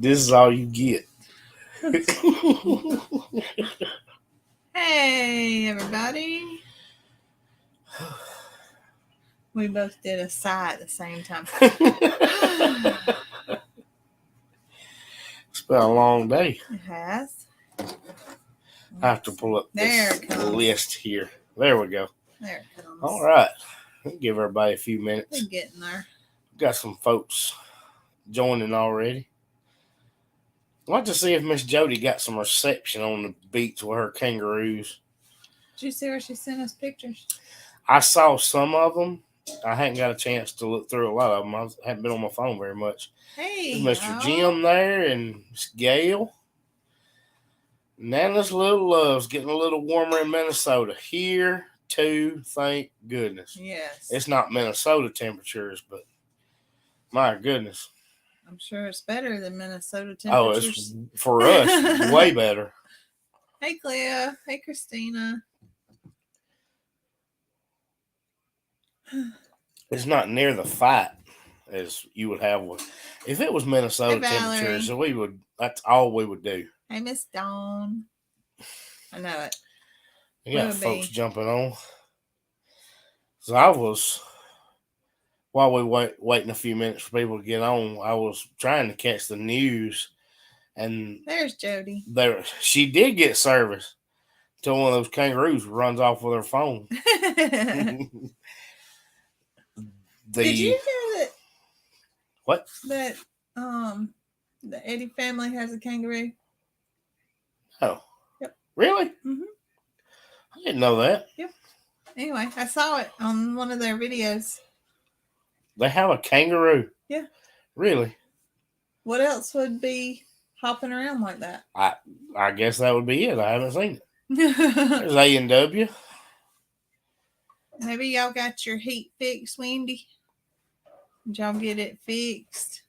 This is all you get. Hey, everybody. We both did a sigh at the same time. It's been a long day. It has. I have to pull up this list here. There we go. There it comes. All right. I'll give everybody a few minutes. We're getting there. Got some folks joining already. I'd like to see if Miss Jody got some reception on the beach with her kangaroos. Did you see where she sent us pictures? I saw some of them. I hadn't got a chance to look through a lot of them. I haven't been on my phone very much. Hey, There's Mr. Jim there and Miss Gail. Nana's Little Love's getting a little warmer in Minnesota. Here, too, thank goodness. Yes. It's not Minnesota temperatures, but my goodness. I'm sure it's better than Minnesota temperatures. Oh, it's for us, way better. Hey, Clea. Hey, Christina. It's not near the fight as you would have with. If it was Minnesota temperatures, that's all we would do. Hey, Miss Dawn. I know it. You got folks jumping on. So I was, while we waiting a few minutes for people to get on, I was trying to catch the news, and there's Jody. She did get service until one of those kangaroos runs off with her phone. Did you hear that? What? That the Eddie family has a kangaroo. Oh. Yep. Really? Mm-hmm. I didn't know that. Yep. Anyway, I saw it on one of their videos. They have a kangaroo? Yeah. Really? What else would be hopping around like that? I guess that would be it. I haven't seen it. There's A&W. Maybe y'all got your heat fixed, Wendy. Did y'all get it fixed?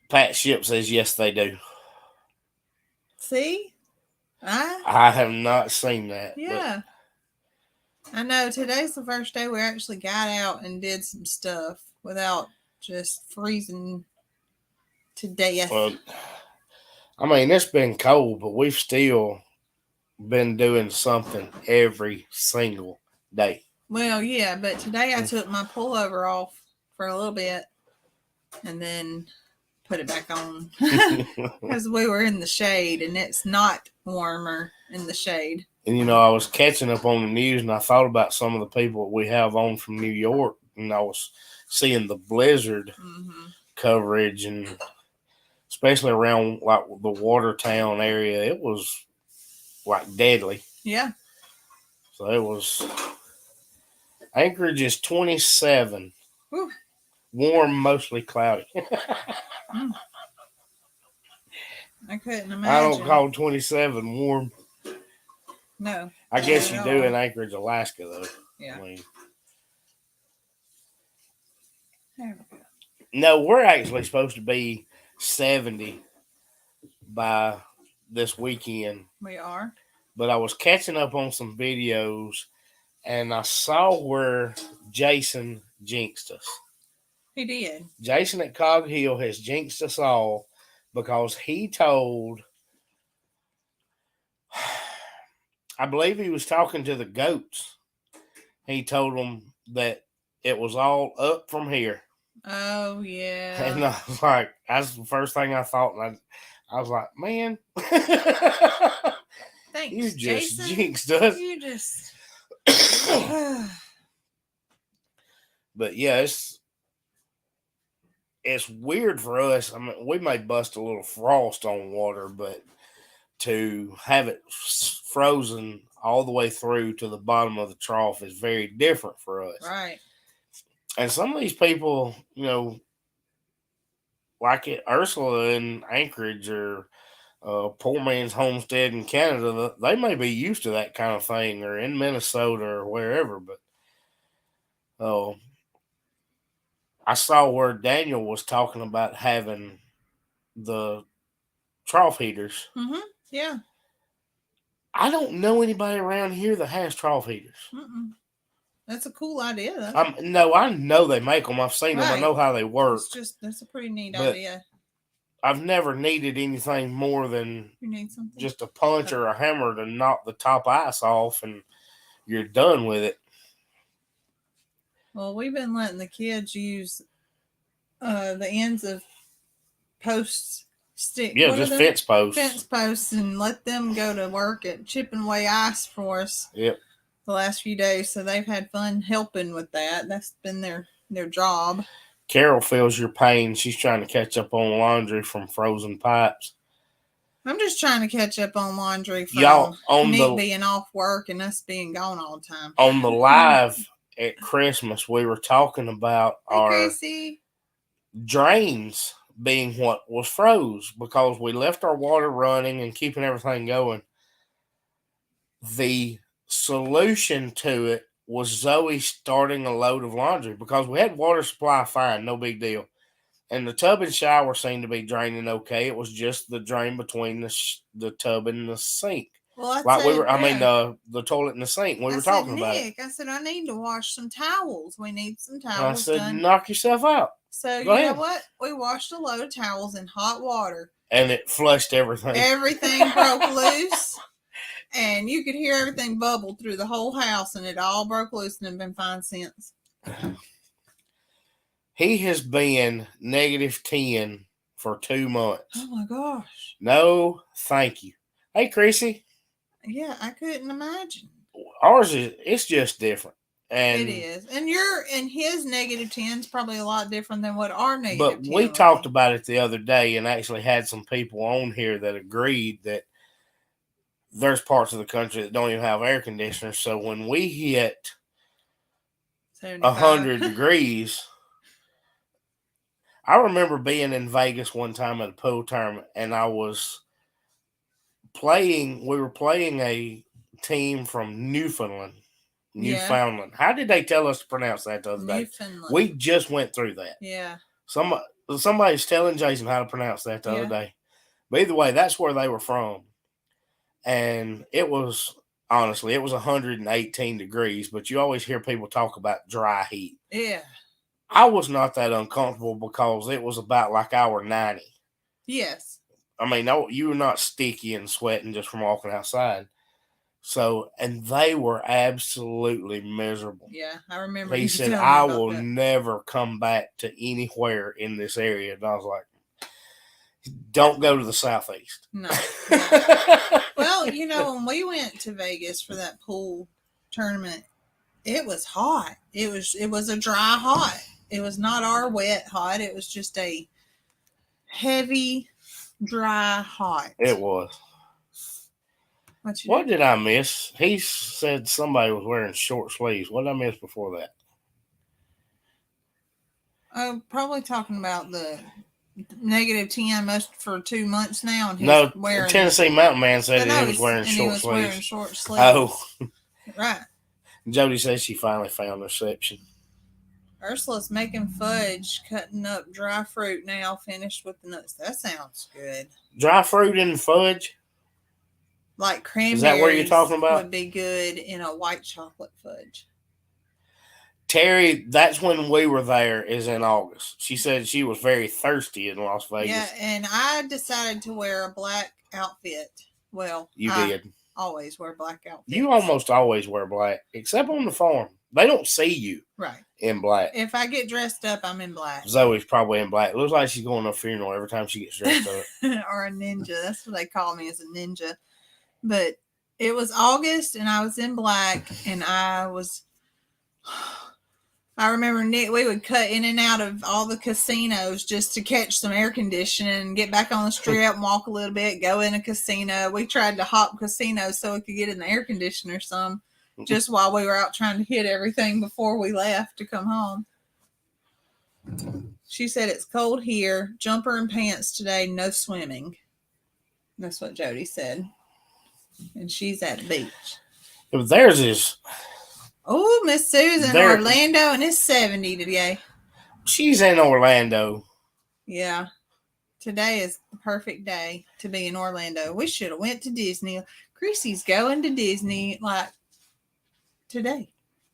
Pat Ship says yes, they do. See? I have not seen that. Yeah. I know today's the first day we actually got out and did some stuff without just freezing to death. Well, I mean, it's been cold, but we've still been doing something every single day. Well, yeah, but today I took my pullover off for a little bit and then put it back on because we were in the shade and it's not warmer in the shade. And, I was catching up on the news and I thought about some of the people we have on from New York, and I was seeing the blizzard coverage, and especially around like the Watertown area, it was like deadly. Yeah. So it was. Anchorage is 27. Whew. Warm, mostly cloudy. I couldn't imagine. I don't call 27 warm. No. I guess you do in Anchorage, Alaska, though. Yeah. There we go. No, we're actually supposed to be 70 by this weekend. We are. But I was catching up on some videos, and I saw where Jason jinxed us. He did. Jason at Cog Hill has jinxed us all because he told, I believe he was talking to the goats. He told them that it was all up from here. Oh, yeah. And I was like, that's the first thing I thought. And I was like, man. Thanks, you just Jason. Jinxed us. You just. But yeah, it's weird for us. I mean, we may bust a little frost on water, but to have it frozen all the way through to the bottom of the trough is very different for us. Right. And some of these people, like at Ursula in Anchorage or Poor Man's Homestead in Canada, they may be used to that kind of thing, or in Minnesota or wherever. But I saw where Daniel was talking about having the trough heaters. Mm-hmm. Yeah. I don't know anybody around here that has trough heaters. Mm-mm. That's a cool idea, though. No, I know they make them. I've seen them. I know how they work. That's a pretty neat idea. I've never needed anything more than You need something? just a punch or a hammer to knock the top ice off, and you're done with it. Well, we've been letting the kids use the ends of posts stick. Yeah, What are just those? fence posts. Fence posts, and let them go to work at chipping away ice for us. Yep. The last few days, so they've had fun helping with that. That's been their job. Carol feels your pain. She's trying to catch up on laundry from frozen pipes. I'm just trying to catch up on laundry from Y'all, on Nick being off work and us being gone all the time. On the live at Christmas, we were talking about our Gracie. drains being what was froze because we left our water running and keeping everything going. The solution to it was Zoe starting a load of laundry because we had water supply fine, no big deal. And the tub and shower seemed to be draining okay. It was just the drain between the tub and the sink. Well, the toilet and the sink. We were talking about it. I said, I need to wash some towels. We need some towels. I said, done. knock yourself out. So you know what? We washed a load of towels in hot water. And it flushed everything. Everything broke loose. And you could hear everything bubble through the whole house, and it all broke loose and been fine since. He has been -10 for 2 months. Oh my gosh. No, thank you. Hey, Chrissy. Yeah, I couldn't imagine. Ours it's just different. And it is. And his -10 is probably a lot different than what our -10 But we talked about it the other day and actually had some people on here that agreed that there's parts of the country that don't even have air conditioners. So when we hit 100 degrees, I remember being in Vegas one time at a pool tournament, and I was we were playing a team from Newfoundland. Yeah. How did they tell us to pronounce that the other day? We just went through that. Yeah. Somebody's telling Jason how to pronounce that the other day. But either way, that's where they were from. And it was 118 degrees, but you always hear people talk about dry heat. Yeah. I was not that uncomfortable because it was about like hour 90. Yes. I mean, no, you were not sticky and sweating just from walking outside. So, and they were absolutely miserable. Yeah, I remember. He said, I will never come back to anywhere in this area. And I was like, don't go to the southeast. No. Well, when we went to Vegas for that pool tournament, it was hot. It was a dry hot. It was not our wet hot. It was just a heavy, dry hot. It was. What did I miss? He said somebody was wearing short sleeves. What did I miss before that? Oh, probably talking about the -10 most for 2 months now. And Tennessee Mountain Man said he was wearing short sleeves. Oh. Right. Jody says she finally found reception. Ursula's making fudge, cutting up dry fruit now, finished with the nuts. That sounds good. Dry fruit and fudge? Like cranberries. Is that what you're talking about? Would be good in a white chocolate fudge. Terry, that's when we were there, is in August. She said she was very thirsty in Las Vegas. Yeah, and I decided to wear a black outfit. Well, you did. Always wear black outfits. You almost always wear black, except on the farm. They don't see you in black. If I get dressed up, I'm in black. Zoe's probably in black. Looks like she's going to a funeral every time she gets dressed up. Or a ninja. That's what they call me, as a ninja. But it was August, and I was in black, and I remember Nick, we would cut in and out of all the casinos just to catch some air conditioning, get back on the strip and walk a little bit, go in a casino. We tried to hop casinos so we could get in the air conditioner some, just while we were out trying to hit everything before we left to come home. She said it's cold here, jumper and pants today, no swimming. That's what Jody said. And she's at the beach. Theirs is... Oh, Miss Sue's in Orlando, and it's 70 today. She's in Orlando. Yeah. Today is the perfect day to be in Orlando. We should have went to Disney. Chrissy's going to Disney like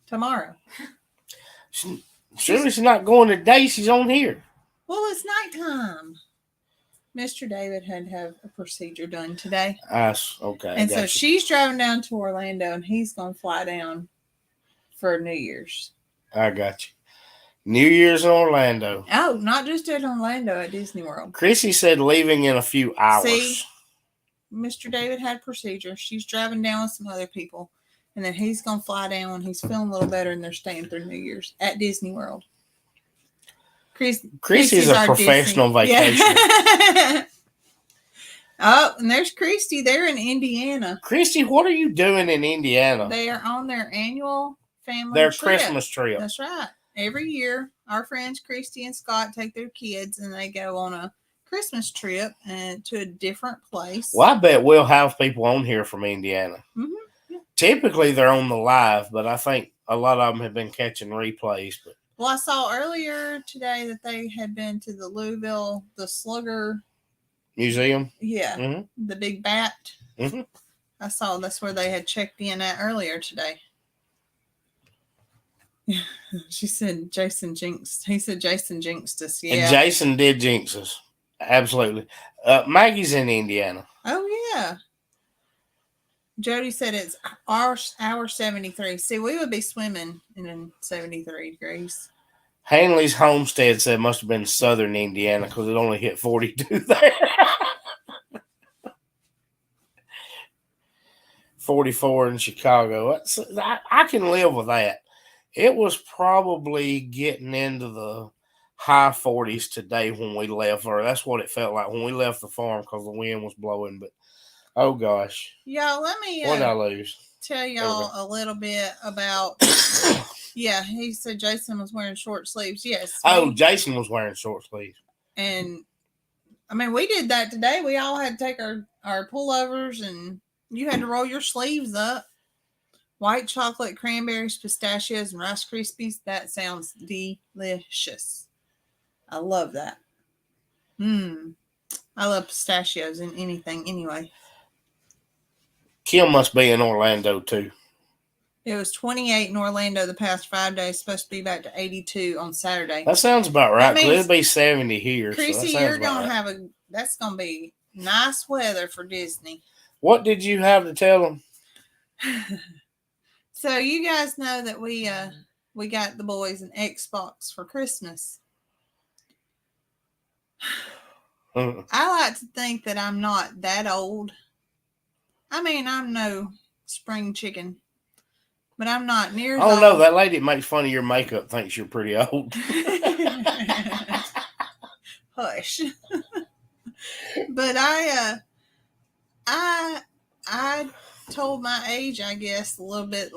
tomorrow. She's not going today. She's on here. Well, it's nighttime. Mr. David had to have a procedure done today. Okay. And so she's driving down to Orlando, and he's going to fly down for New Year's. I got you. New Year's in Orlando. Oh, not just at Orlando, at Disney World. Chrissy said leaving in a few hours. See, Mr. David had procedure. She's driving down with some other people. And then he's going to fly down when he's feeling a little better, and they're staying through New Year's at Disney World. Chrissy's a professional vacation. Yeah. Oh, and there's Christy. They're in Indiana. Christy, what are you doing in Indiana? They are on their annual family Their trip. Christmas trip. That's right. Every year, our friends Christy and Scott take their kids, and they go on a Christmas trip and to a different place. Well, I bet we'll have people on here from Indiana. Mm-hmm. Yeah. Typically, they're on the live, but I think a lot of them have been catching replays. But well, I saw earlier today that they had been to the Louisville, the Slugger Museum. Yeah, mm-hmm. The big bat. Mm-hmm. I saw that's where they had checked in at earlier today. She said Jason jinxed. He said Jason jinxed us. Yeah, and Jason did jinx us. Absolutely. Maggie's in Indiana. Oh yeah. Jody said it's hour 73. See, we would be swimming in 73 degrees. Hanley's Homestead said it must have been southern Indiana because it only hit 42 there. 44 in Chicago. I can live with that. It was probably getting into the high 40s today when we left, or that's what it felt like when we left the farm because the wind was blowing. But oh gosh, y'all, let me what did I lose? Tell y'all a little bit about. Yeah, he said Jason was wearing short sleeves. Yes. Oh, Jason was wearing short sleeves. And I mean, we did that today. We all had to take our pullovers, and you had to roll your sleeves up. White chocolate, cranberries, pistachios, and Rice Krispies. That sounds delicious. I love that. I love pistachios in anything anyway. Kim must be in Orlando too. It was 28 in Orlando the past 5 days. Supposed to be back to 82 on Saturday. That sounds about right. It'll be 70 here. Chrissy, you're going to have that's going to be nice weather for Disney. What did you have to tell them? So you guys know that we got the boys an Xbox for Christmas. I like to think that I'm not that old. I mean, I'm no spring chicken, but I'm not near as old. No, that lady that makes fun of your makeup thinks you're pretty old. Hush. But I told my age, I guess, a little bit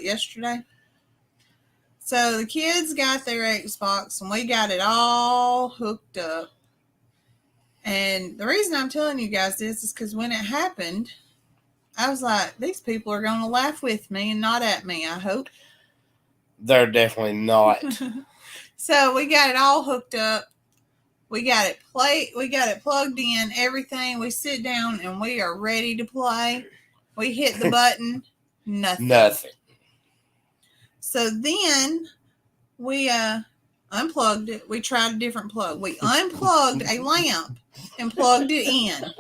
yesterday. So the kids got their Xbox, and we got it all hooked up. And the reason I'm telling you guys this is because when it happened, I was like, these people are going to laugh with me and not at me, I hope. They're definitely not. So we got it all hooked up. We got it plugged in, everything. We sit down and we are ready to play. We hit the button, nothing. So then we unplugged it. We tried a different plug. We unplugged a lamp and plugged it in.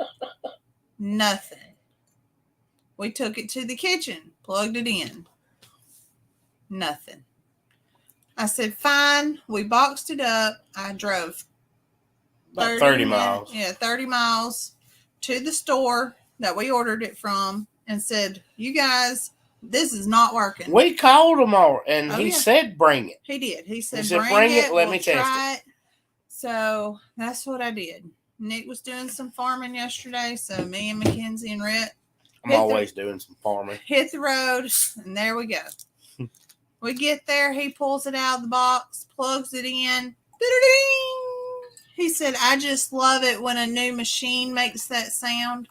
Nothing. We took it to the kitchen, plugged it in. Nothing. I said, fine. We boxed it up. I drove about 30 miles. Yeah, 30 miles to the store that we ordered it from and said, you guys, this is not working. We called him all, and he said, bring it. He did. He said bring it. Let me test it. So that's what I did. Nick was doing some farming yesterday, so me and Mackenzie and Rhett. I'm always doing some farming. Hit the road, and there we go. We get there. He pulls it out of the box, plugs it in. He said, I just love it when a new machine makes that sound.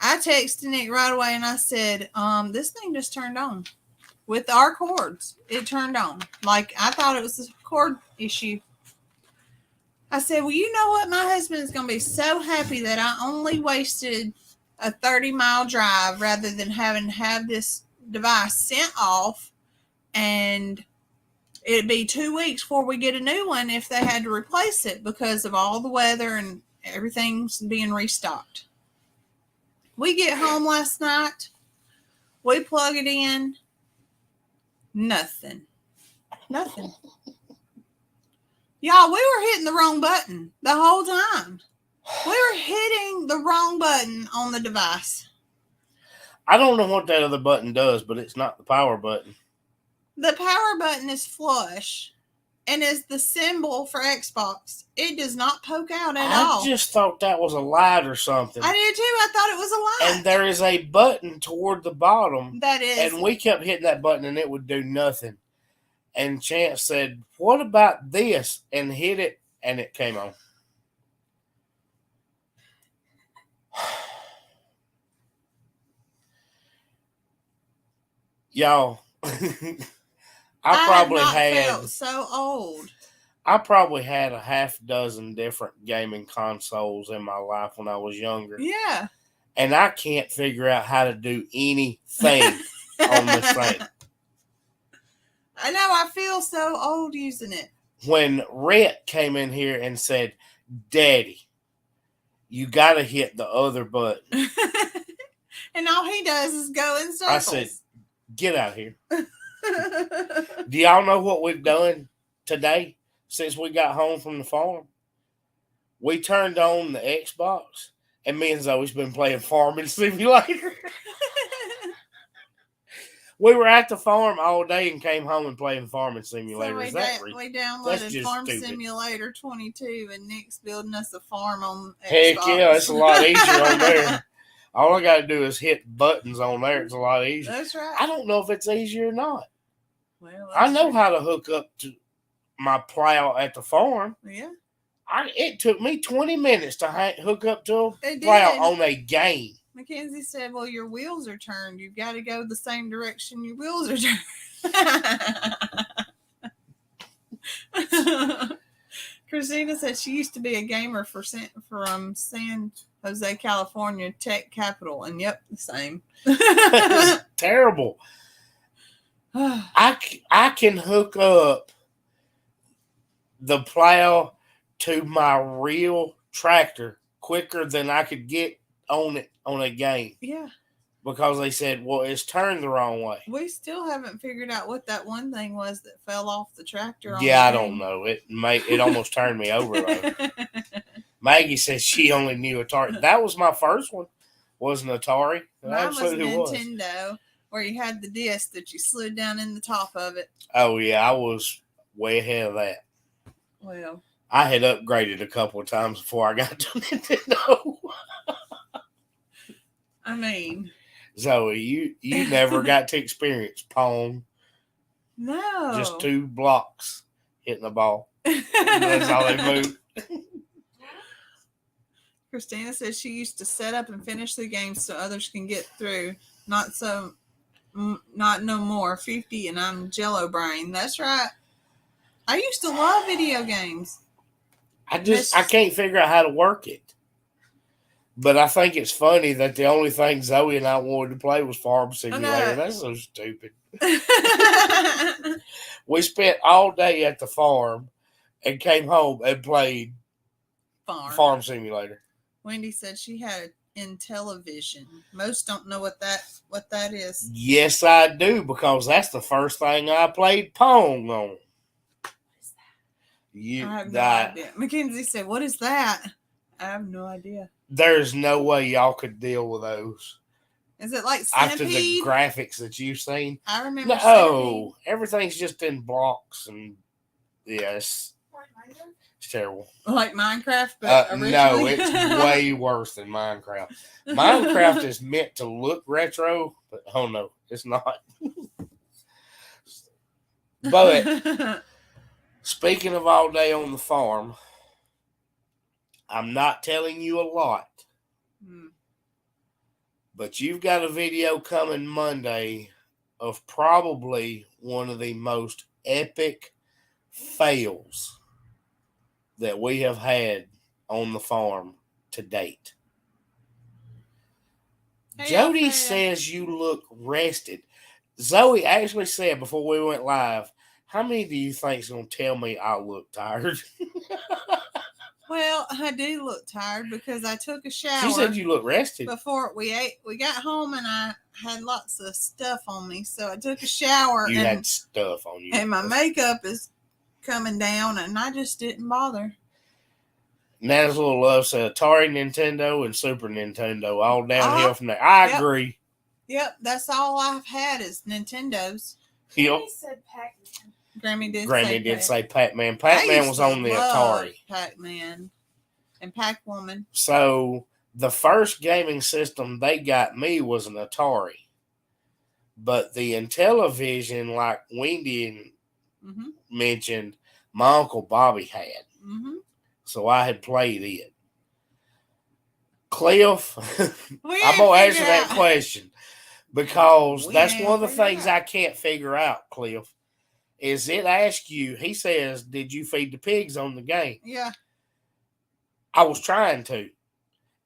I texted Nick right away, and I said, this thing just turned on. With our cords, it turned on. Like, I thought it was a cord issue. I said, well, you know what? My husband is going to be so happy that I only wasted a 30-mile drive rather than having to have this device sent off and it'd be 2 weeks before we get a new one if they had to replace it because of all the weather and everything's being restocked. We get home last night. We plug it in. Nothing. Y'all, we were hitting the wrong button the whole time. We were hitting the wrong button on the device. I don't know what that other button does, but it's not the power button. The power button is flush and is the symbol for Xbox. It does not poke out at all. I just thought that was a light or something. I did too. I thought it was a light. And there is a button toward the bottom. That is. And we kept hitting that button and it would do nothing. And Chance said, "What about this?" And hit it and it came on. Y'all, I probably felt so old. I probably had a half dozen different gaming consoles in my life when I was younger. Yeah. And I can't figure out how to do anything on this thing. I know, I feel so old using it. When Rhett came in here and said, "Daddy, you got to hit the other button." And all he does is go in circles. I said, "Get out here." Do y'all know what we've done today since we got home from the farm? We turned on the Xbox, and me and Zoe's been playing Farming Simulator. We were at the farm all day and came home and playing Farming Simulator. So we downloaded Farm Simulator 22, and Nick's building us a farm on Xbox. Heck yeah, it's a lot easier on there. All I got to do is hit buttons on there. It's a lot easier. That's right. I don't know if it's easier or not. Well, I know how to hook up to my plow at the farm. Yeah. It took me 20 minutes to hook up to a plow on a game. Mackenzie said, "Well, your wheels are turned. You've got to go the same direction your wheels are turned." Christina said she used to be a gamer from San Jose, California, tech capital. And yep, the same. It's terrible. I can hook up the plow to my real tractor quicker than I could get on it on a game. Yeah. Because they said, "Well, it's turned the wrong way." We still haven't figured out what that one thing was that fell off the tractor. Yeah, I don't know. It almost turned me over though. Maggie says she only knew Atari. That was my first one. Was an Atari. Mine was Nintendo, where you had the disc that you slid down in the top of it. Oh yeah, I was way ahead of that. Well, I had upgraded a couple of times before I got to Nintendo. I mean, Zoe, you never got to experience Pong. No. Just 2 blocks hitting the ball. That's how they move. Christina says she used to set up and finish the game so others can get through. Not no more. 50 and I'm Jello brain. That's right. I used to love video games. I can't figure out how to work it. But I think it's funny that the only thing Zoe and I wanted to play was Farm Simulator. That's so stupid. We spent all day at the farm and came home and played Farm Simulator. Wendy said she had it in television. Most don't know what that is. Yes, I do, because that's the first thing I played Pong on. What is that? I have no idea. Mackenzie said, "What is that?" I have no idea. There's no way y'all could deal with those. Is it like Centipede? After the graphics that you've seen? I remember No, everything's just in blocks and yes. It's terrible. Like Minecraft, but no, it's way worse than Minecraft. Minecraft is meant to look retro, but oh no, it's not. But speaking of all day on the farm, I'm not telling you a lot, but you've got a video coming Monday of probably one of the most epic fails that we have had on the farm to date. Hey, Jody says you look rested. Zoe actually said before we went live, How many do you think's gonna tell me I look tired? Well, I do look tired because I took a shower. She said you look rested. Before we ate. We got home and I had lots of stuff on me, so I took a shower. You had stuff on you, and my makeup is coming down, and I just didn't bother. Nana's Little Love said Atari, Nintendo, and Super Nintendo all downhill from there. I agree. Yep, that's all I've had is Nintendos. Yep. Said Pac-Man. Grammy did say Pac-Man. Pac-Man was on the Atari. Pac-Man and Pac-Woman. So the first gaming system they got me was an Atari. But the Intellivision, like Wendy mentioned, my Uncle Bobby had. Mm-hmm. So I had played it. Cliff, I'm going to answer that question because that's one of the things I can't figure out, Cliff. Is it ask you, he says, did you feed the pigs on the game? Yeah. I was trying to.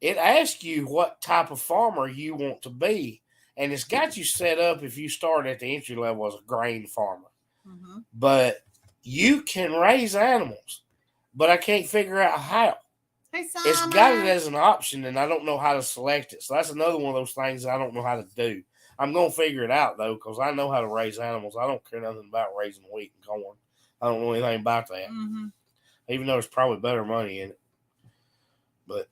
It asks you what type of farmer you want to be. And it's got you set up if you start at the entry level as a grain farmer. Mm-hmm. But you can raise animals. But I can't figure out how. Hey, it's got it as an option, and I don't know how to select it. So that's another one of those things I don't know how to do. I'm going to figure it out, though, because I know how to raise animals. I don't care nothing about raising wheat and corn. I don't know anything about that. Mm-hmm. Even though there's probably better money in it. But,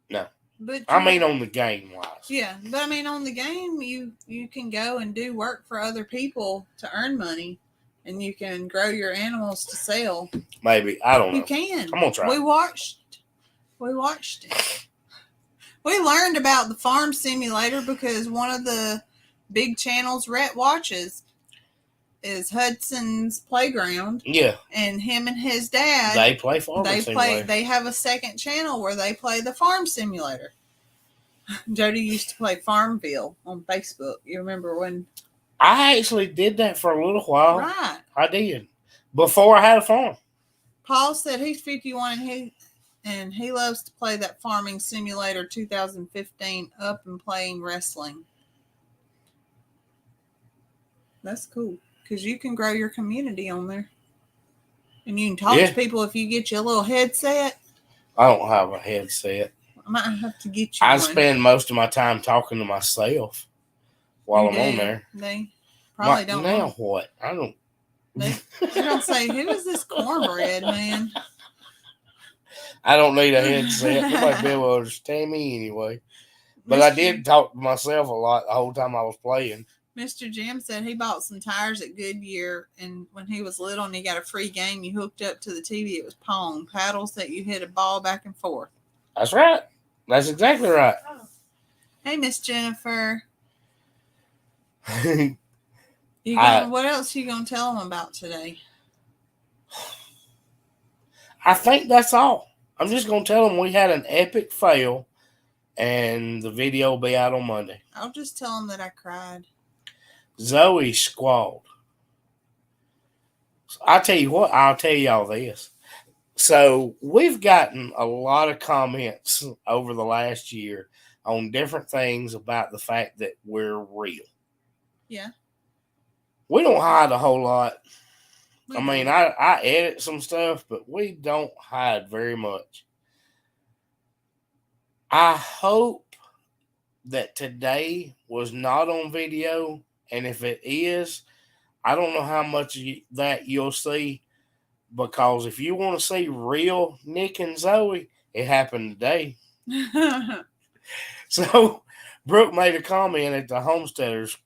no. But I mean on the game-wise. Yeah, but I mean on the game, you can go and do work for other people to earn money. And you can grow your animals to sell. Maybe. I don't know. You can. I'm going to try. We watched it. We learned about the farm simulator because one of the big channels Rhett watches is Hudson's Playground. Yeah. And him and his dad. They play farm simulator. They have a second channel where they play the farm simulator. Jody used to play Farmville on Facebook. You remember when... I actually did that for a little while. Right. I did. Before I had a farm. Paul said he's 51 and he loves to play that Farming Simulator 2015 up and playing wrestling. That's cool because you can grow your community on there. And you can talk to people if you get your little headset. I don't have a headset. I might have to get you I one. spend most of my time talking to myself. While I'm on there. They probably don't now know. What? I don't. They're going to say, who is this cornbread, man? I don't need a headset. Nobody be able to understand me anyway. But I did talk to myself a lot the whole time I was playing. Mr. Jim said he bought some tires at Goodyear, and when he was little and he got a free game, you hooked up to the TV. It was Pong, paddles that you hit a ball back and forth. That's right. That's exactly right. Oh. Hey, Miss Jennifer. What else are you going to tell them about today? I think that's all. I'm just going to tell them we had an epic fail, and the video will be out on Monday. I'll just tell them that I cried. Zoe squalled. I'll tell you what, I'll tell y'all this. So we've gotten a lot of comments over the last year on different things about the fact that we're real. Yeah. We don't hide a whole lot. I mean, I edit some stuff, but we don't hide very much. I hope that today was not on video, and if it is, I don't know how much that you'll see, because if you want to see real Nick and Zoe, it happened today. So, Brooke made a comment at the Homesteaders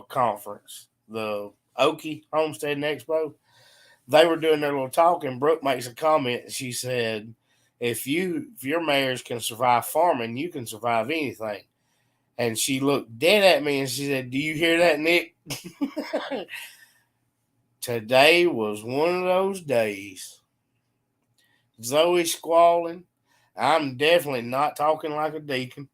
conference, the Okie Homestead Expo. They were doing their little talk, and Brooke makes a comment, and she said, if your mares can survive farming, you can survive anything. And she looked dead at me and she said, do you hear that, Nick? Today was one of those days. Zoe squalling. I'm definitely not talking like a deacon.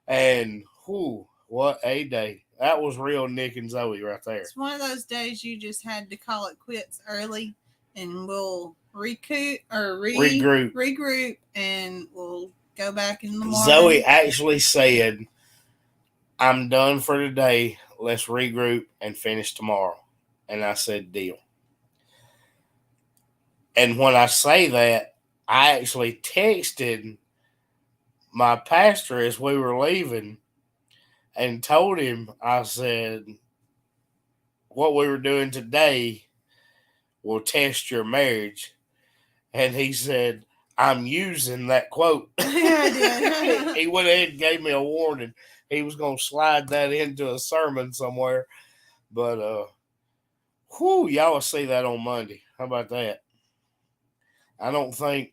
And whew, what a day. That was real Nick and Zoe right there. It's one of those days you just had to call it quits early, and we'll regroup, and we'll go back in the morning. Zoe actually said, I'm done for today. Let's regroup and finish tomorrow. And I said, deal. And when I say that, I actually texted my pastor as we were leaving and told him, I said, what we were doing today will test your marriage. And he said, I'm using that quote. Yeah, I did. He went ahead and gave me a warning. He was going to slide that into a sermon somewhere. But, y'all will see that on Monday. How about that? I don't think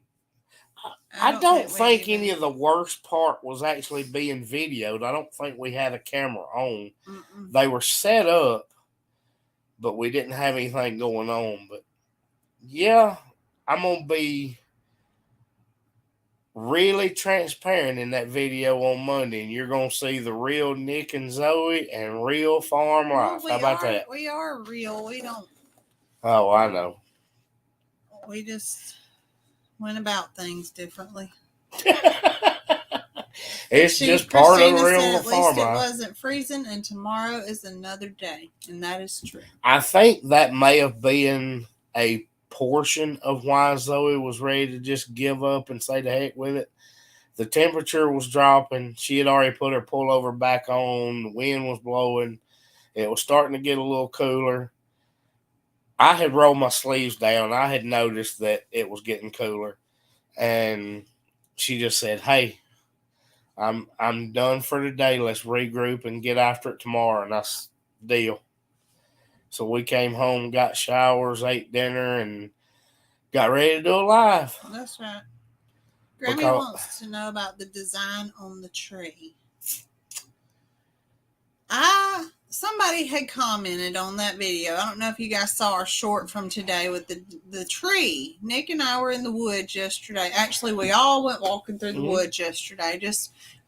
any of the worst part was actually being videoed. I don't think we had a camera on. Mm-mm. They were set up, but we didn't have anything going on. But yeah, I'm going to be really transparent in that video on Monday, and you're going to see the real Nick and Zoe and real farm life. How about that? We are real. We don't. Oh, I know. We just went about things differently. It's just part of the real said, farm life. At least it wasn't freezing, and tomorrow is another day, and that is true. I think that may have been a portion of why Zoe was ready to just give up and say the heck with it. The temperature was dropping. She had already put her pullover back on. The wind was blowing. It was starting to get a little cooler. I had rolled my sleeves down. I had noticed that it was getting cooler. And she just said, hey, I'm done for today. Let's regroup and get after it tomorrow. And that's the deal. So we came home, got showers, ate dinner, and got ready to do it live. That's right. Grammy wants to know about the design on the tree. Somebody had commented on that video. I don't know if you guys saw our short from today with the tree. Nick and I were in the woods yesterday. Actually, we all went walking through the woods yesterday.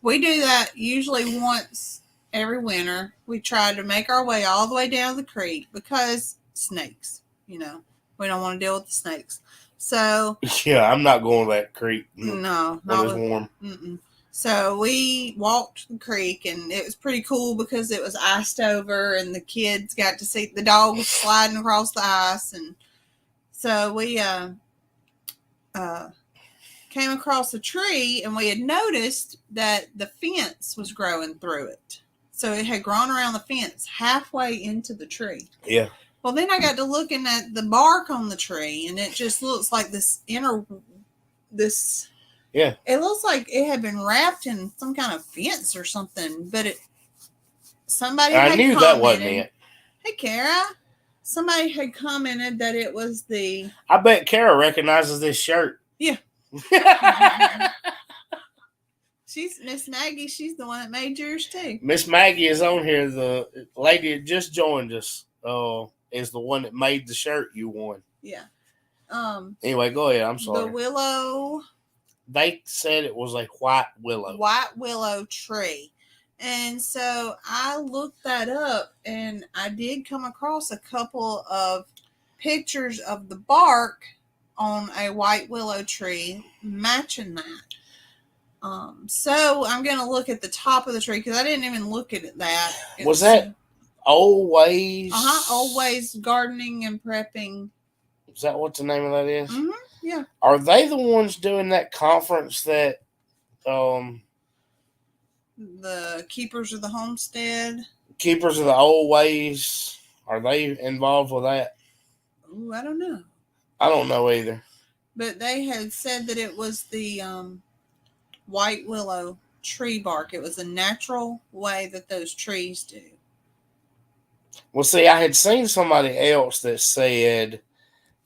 We do that usually once every winter. We try to make our way all the way down the creek because snakes, we don't want to deal with the snakes. So yeah, I'm not going to that creek. No, when it's warm. Mm-mm. So we walked the creek, and it was pretty cool because it was iced over, and the kids got to see the dog was sliding across the ice, and so we came across a tree, and we had noticed that the fence was growing through it. So it had grown around the fence halfway into the tree. Yeah. Well, then I got to looking at the bark on the tree, and it just looks like Yeah. It looks like it had been wrapped in some kind of fence or something, but somebody had knew commented, that wasn't it. Hey, Kara. Somebody had commented that it was I bet Kara recognizes this shirt. Yeah. She's Miss Maggie. She's the one that made yours too. Miss Maggie is on here. The lady that just joined us is the one that made the shirt you won. Yeah. Anyway, go ahead. I'm sorry. The willow. They said it was a white willow. White willow tree. And so I looked that up, and I did come across a couple of pictures of the bark on a white willow tree matching that. So I'm going to look at the top of the tree because I didn't even look at that. Was that Always? Always Gardening and Prepping. Is that what the name of that is? Mm-hmm. Yeah. Are they the ones doing that conference that the Keepers of the Homestead? Keepers of the Always? Are they involved with that? Ooh, I don't know. I don't know either. But they had said that it was the white willow tree bark. It was a natural way that those trees do. Well, see, I had seen somebody else that said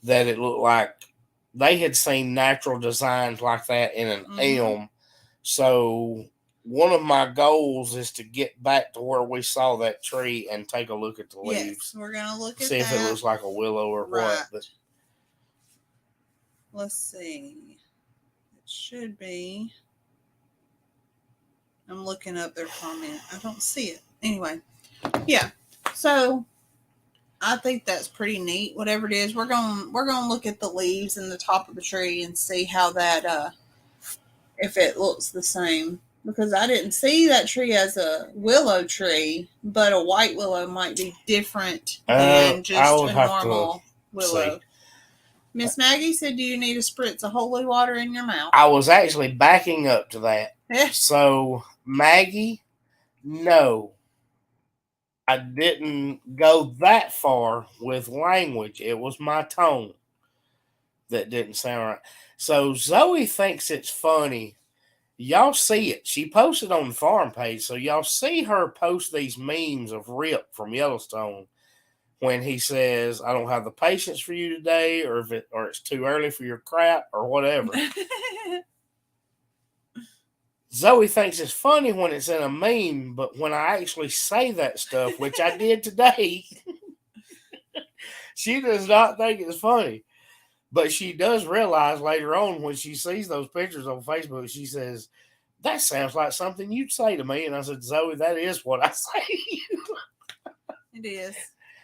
that it looked like they had seen natural designs like that in an elm. So one of my goals is to get back to where we saw that tree and take a look at the leaves. Yes, we're going to look at see if it looks like a willow or what. But let's see. It should be. I'm looking up their comment. I don't see it. Anyway, yeah. So I think that's pretty neat. Whatever it is, we're going to look at the leaves in the top of the tree and see how that if it looks the same because I didn't see that tree as a willow tree, but a white willow might be different than I just would a have to normal willow. see. Miss Maggie said, "Do you need a spritz of holy water in your mouth?" I was actually backing up to that. So, Maggie, no, I didn't go that far with language. It was my tone that didn't sound right. So, Zoe thinks it's funny. Y'all see it. She posted on the farm page. So, y'all see her post these memes of Rip from Yellowstone when he says, I don't have the patience for you today, or it's too early for your crap, or whatever. Zoe thinks it's funny when it's in a meme, but when I actually say that stuff, which I did today, she does not think it's funny. But she does realize later on when she sees those pictures on Facebook, she says, that sounds like something you'd say to me. And I said, Zoe, that is what I say. It is.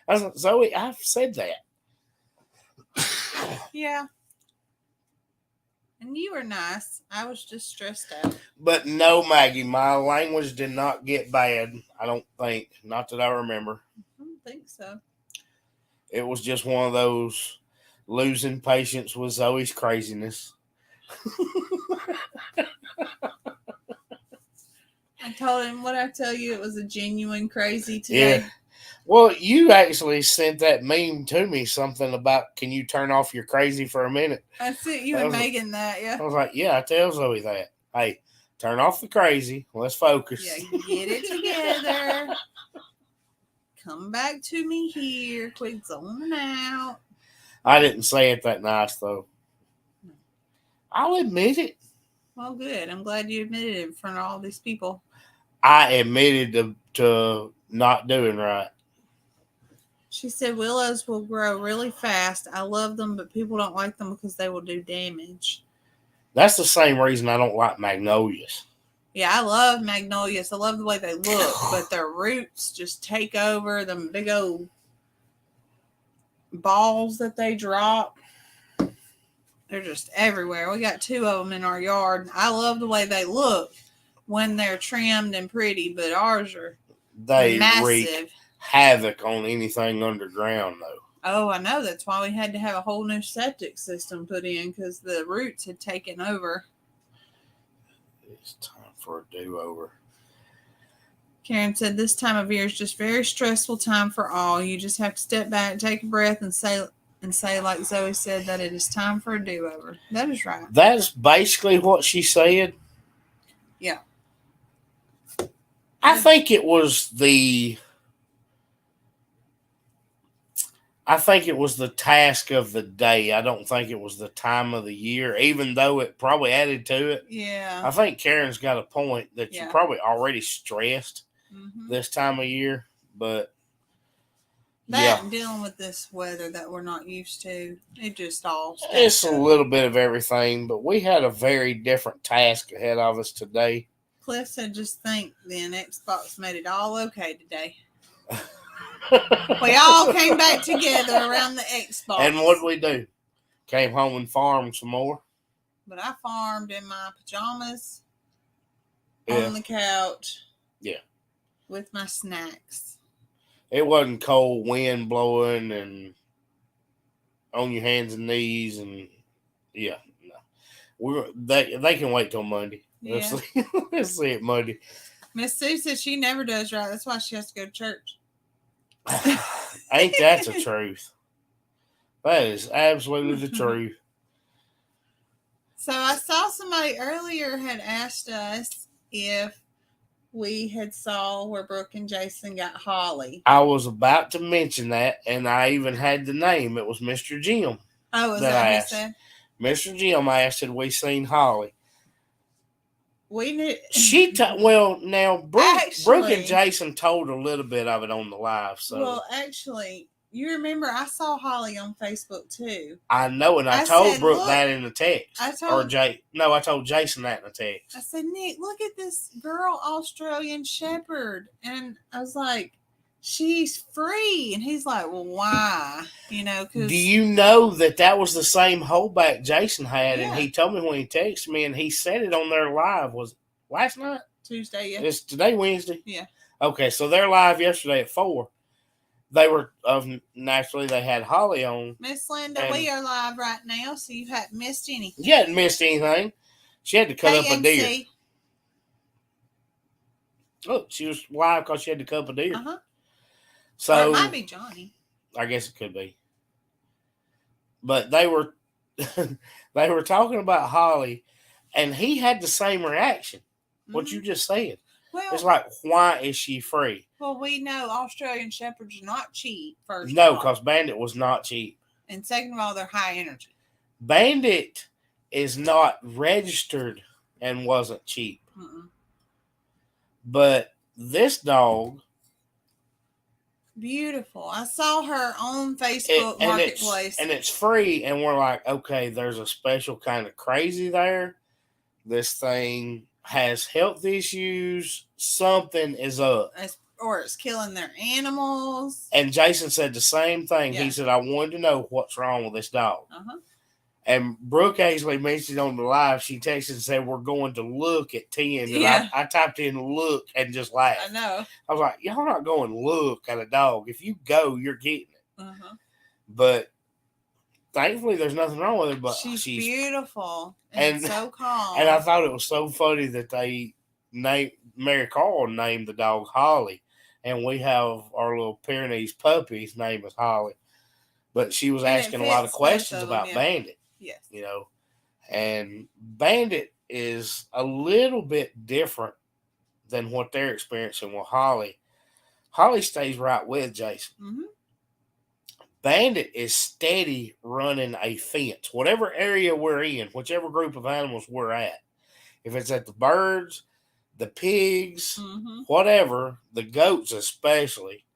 I said, Zoe, I've said that. Yeah. And you were nice. I was just stressed out. But no, Maggie, my language did not get bad. I don't think. Not that I remember. I don't think so. It was just one of those losing patience with Zoe's craziness. I told him, what I tell you, it was a genuine crazy today. Yeah. Well, you actually sent that meme to me, something about, can you turn off your crazy for a minute? I sent you and Megan that, yeah. I was like, yeah, I tell Zoe that. Hey, turn off the crazy. Let's focus. Yeah, get it together. Come back to me here. Quit zoning out. I didn't say it that nice, though. I'll admit it. Well, good. I'm glad you admitted it in front of all these people. I admitted to not doing right. She said willows will grow really fast. I love them, but people don't like them because they will do damage. That's the same reason I don't like magnolias. Yeah, I love magnolias. I love the way they look, but their roots just take over them big old balls that they drop. They're just everywhere. We got 2 of them in our yard. I love the way they look when they're trimmed and pretty, but ours are massive. Wreak havoc on anything underground, though. Oh, I know. That's why we had to have a whole new septic system put in, because the roots had taken over. It's time for a do-over. Karen said this time of year is just very stressful time for all. You just have to step back, take a breath, and say, like Zoe said, that it is time for a do-over. That is right. That's basically what she said. Yeah. I think it was the task of the day. I don't think it was the time of the year, even though it probably added to it. Yeah. I think Karen's got a point that you're probably already stressed this time of year, but and dealing with this weather that we're not used to, it just all it's a little bit of everything, but we had a very different task ahead of us today. Cliff said, just think then Xbox made it all okay today. We all came back together around the Xbox. And what did we do? Came home and farmed some more. But I farmed in my pajamas on the couch. Yeah. With my snacks. It wasn't cold wind blowing and on your hands and knees and no. They can wait till Monday. Yeah. Let's see it Monday. Miss Sue says she never does right. That's why she has to go to church. Ain't that the truth? That is absolutely the truth. So I saw somebody earlier had asked us if we had saw where Brooke and Jason got Holly. I was about to mention that, and I even had the name. It was Mr. Jim. Oh, was that what he said? Mr. Jim asked, had we seen Holly? We knew. Now Brooke and Jason told a little bit of it on the live. So, well, actually, you remember I saw Holly on Facebook too. I know, and I told Brooke that in the text. I told Jason that in the text. I said, Nick, look at this girl, Australian Shepherd, and I was like, she's free, and he's like, well, why? Do you know that was the same holdback Jason had, and he told me when he texted me, and he said it on their live was last night. Tuesday, yeah. Is today Wednesday? Yeah. Okay, so they're live yesterday at 4. They were naturally they had Holly on. Miss Linda, we are live right now, so you haven't missed anything. You hadn't missed anything. She had to cut up a deer. Look, she was live because she had to cut up a deer. So or it might be Johnny. I guess it could be. But they were they were talking about Holly, and he had the same reaction. What you just said. Well, it's like, why is she free? Well, we know Australian Shepherds are not cheap, first No, of all. because Bandit was not cheap. And second of all, they're high energy. Bandit is not registered and wasn't cheap. But this dog... Beautiful. I saw her on Facebook Marketplace. And it's free, and we're like, okay, there's a special kind of crazy there. This thing has health issues. Something is up. Or it's killing their animals. And Jason said the same thing. Yeah. He said, I wanted to know what's wrong with this dog. And Brooke Aisley mentioned on the live, she texted and said, we're going to look at 10. And I typed in look and just laughed. I know. I was like, y'all not going to look at a dog. If you go, you're getting it. But thankfully, there's nothing wrong with her. But she's beautiful and so calm. And I thought it was so funny that they Mary Carl named the dog Holly. And we have our little Pyrenees puppy. His name is Holly. But she was asking a lot of questions about Bandit. Yes. You know, and Bandit is a little bit different than what they're experiencing with Holly. Holly stays right with Jason. Bandit is steady running a fence. Whatever area we're in, whichever group of animals we're at. If it's at the birds, the pigs, whatever, the goats especially,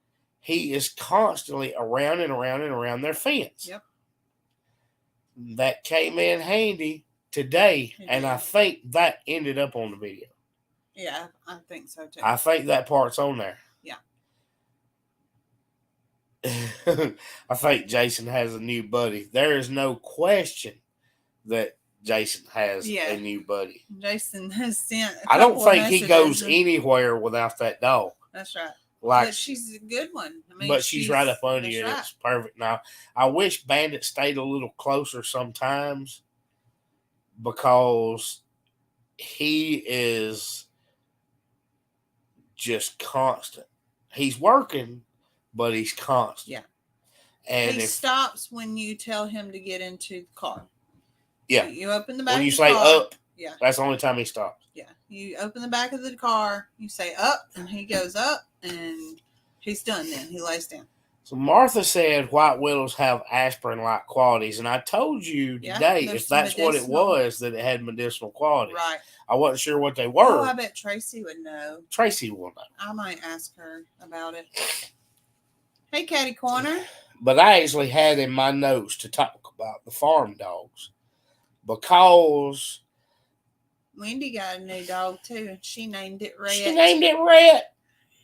he is constantly around and around and around their fence. Yep. That came in handy today, and I think that ended up on the video. Yeah, I think so too. I think that part's on there. Yeah. I think Jason has a new buddy. There is no question that Jason has a new buddy. Jason has sent I don't think he goes anywhere without that dog. That's right. But she's a good one. I mean, but she's right up under you, and it's perfect. Now, I wish Bandit stayed a little closer sometimes because he is just constant. He's working, but he's constant. Yeah. And he stops when you tell him to get into the car. Yeah. You open the back of the car. When you say up, yeah, that's the only time he stops. Yeah. You open the back of the car, you say up, and he goes up, and he's done then. He lays down. So Martha said white willows have aspirin-like qualities, and I told you today if that's what it was, that it had medicinal qualities. Right. I wasn't sure what they were. Oh, I bet Tracy would know. Tracy will know. I might ask her about it. Hey, Catty Corner. But I actually had in my notes to talk about the farm dogs because Wendy got a new dog too, and she named it Rhett. She named it Rhett.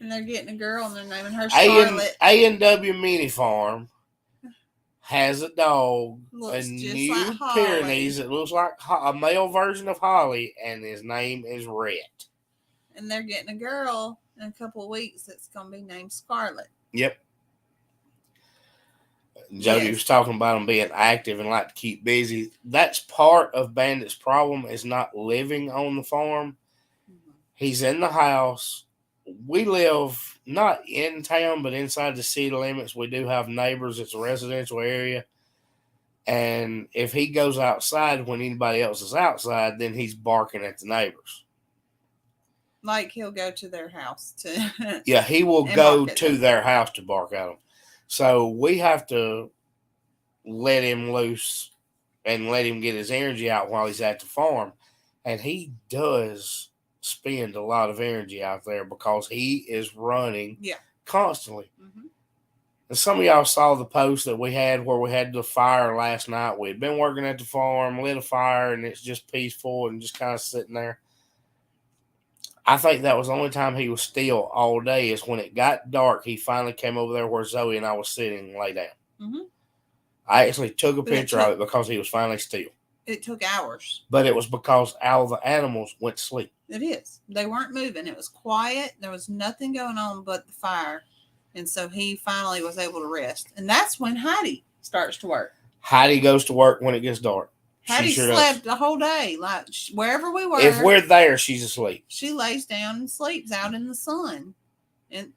And they're getting a girl, and they're naming her Charlotte. A&W Mini Farm has a dog, looks a just new like Pyrenees. It looks like a male version of Holly, and his name is Rhett. And they're getting a girl in a couple of weeks that's going to be named Scarlet. Yep. Jody was talking about him being active and like to keep busy. That's part of Bandit's problem, is not living on the farm. He's in the house. We live not in town, but inside the city limits. We do have neighbors. It's a residential area. And if he goes outside when anybody else is outside, then he's barking at the neighbors. Like he'll go to their house to... Yeah, he will go to their house to bark at them. So we have to let him loose and let him get his energy out while he's at the farm. And he does spend a lot of energy out there because he is running constantly. And some of y'all saw the post that we had where we had the fire last night. We'd been working at the farm, lit a fire, and it's just peaceful and just kind of sitting there. I think that was the only time he was still all day, is when it got dark. He finally came over there where Zoe and I was sitting and lay down. I actually took a picture of it because he was finally still. It took hours. But it was because all the animals went to sleep. It is. They weren't moving. It was quiet. There was nothing going on but the fire. And so he finally was able to rest. And that's when Heidi starts to work. Heidi goes to work when it gets dark. Heidi slept the whole day. Like wherever we were. If we're there, she's asleep. She lays down and sleeps out in the sun. And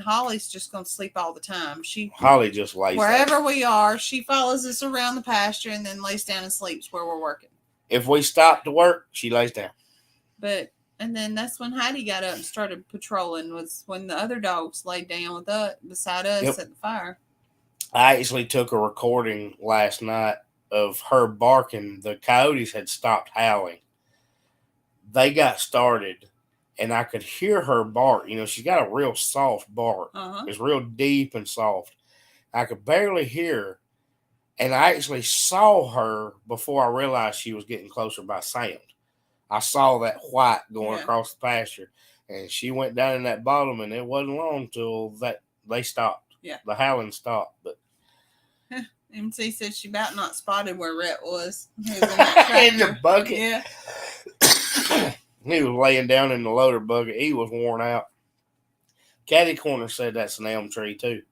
Holly's just going to sleep all the time. Holly just lays wherever there. we are, she follows us around the pasture and then lays down and sleeps where we're working. If we stop to work, she lays down. And then that's when Heidi got up and started patrolling, was when the other dogs laid down beside us at the fire. I actually took a recording last night of her barking. The coyotes had stopped howling. They got started, and I could hear her bark. You know, she's got a real soft bark. Uh-huh. It's real deep and soft. I could barely hear her, and I actually saw her before I realized she was getting closer by sound. I saw that white going across the pasture, and she went down in that bottom, and it wasn't long till they stopped. Yeah. The howling stopped. But MC said she about not spotted where Rhett was. He was in the bucket. Yeah. He was laying down in the loader bucket. He was worn out. Caddy Corner said that's an elm tree, too.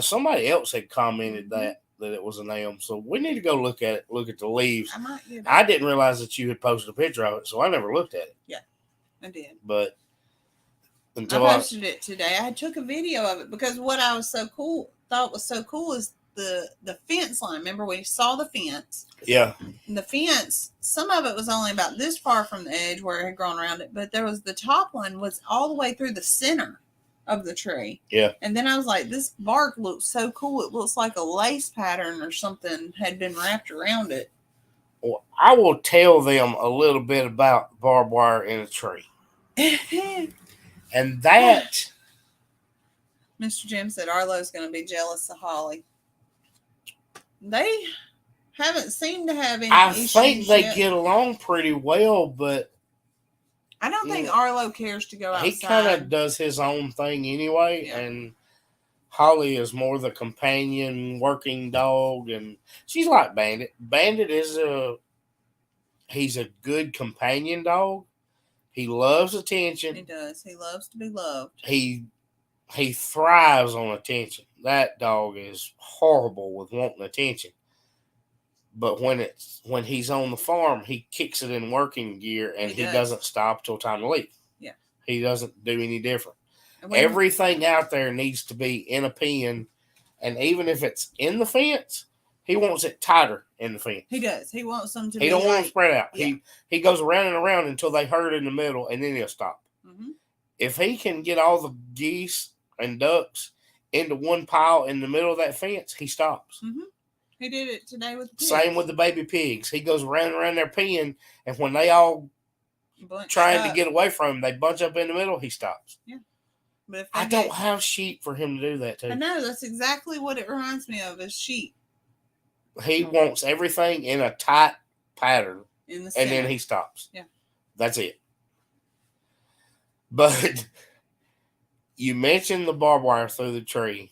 Somebody else had commented that it was an elm. So we need to go look at it, look at the leaves. I didn't realize that you had posted a picture of it, so I never looked at it. Yeah, I did. But until I posted it today. I took a video of it because what I was thought was so cool is the fence line. Remember we saw the fence? Yeah. And the fence, some of it was only about this far from the edge where it had grown around it, but there was the top one was all the way through the center of the tree. Yeah. And then I was like, this bark looks so cool. It looks like a lace pattern or something had been wrapped around it. Well, I will tell them a little bit about barbed wire in a tree. And that Mr. Jim said Arlo's going to be jealous of Holly. They haven't seemed to have any issues. I think they get along pretty well, but I don't think Arlo cares to go outside. He kind of does his own thing anyway, and Holly is more the companion working dog, and she's like Bandit. Bandit is he's a good companion dog. He loves attention. He does. He loves to be loved. He thrives on attention. That dog is horrible with wanting attention. But when he's on the farm, he kicks it in working gear, and he doesn't stop till time to leave. Yeah. He doesn't do any different. Everything out there needs to be in a pen, and even if it's in the fence, he wants it tighter in the fence. He does. He wants them to be. He don't want them spread out. Yeah. He goes around and around until they herd in the middle, and then he'll stop. Mm-hmm. If he can get all the geese and ducks into one pile in the middle of that fence, he stops. Mm-hmm. He did it today with the pigs. Same with the baby pigs. He goes around their pen, and when they all trying to get away from him, they bunch up in the middle, he stops. Yeah. But if I don't have sheep for him to do that to. I know. That's exactly what it reminds me of, is sheep. He wants everything in a tight pattern, in the center. And then he stops. Yeah. That's it. But you mentioned the barbed wire through the tree.